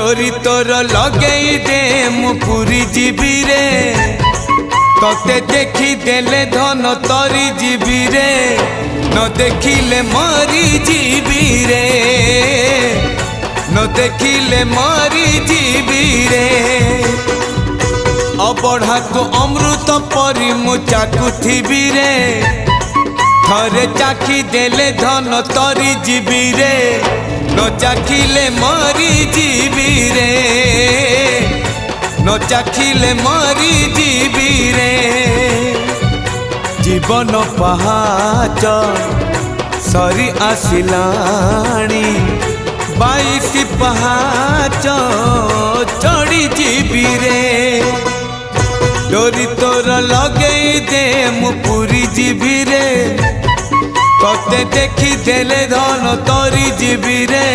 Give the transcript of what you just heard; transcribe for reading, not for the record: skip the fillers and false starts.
डोरी तोर लगई दे मु पूरी जीवी रे तोते देखी देले धन तरी जीवी रे न देखिले मरी जीवी रे न देखिले मरी जीवी रे अबढ़ा को अमृत परी मु चाकुथिबी रे थरे चाखी देले धन तरी जीवी रे न चाखिले मरी जीवी रे न चाखिले मरी जीवी रे जीवन पहाच सरी आसिलाणी 22 पहाच चढ़ी जीवी रे डोरी तोर लगई दे मु पूरी जीवी रे तोते देखी देले धन तरी जीवी रे।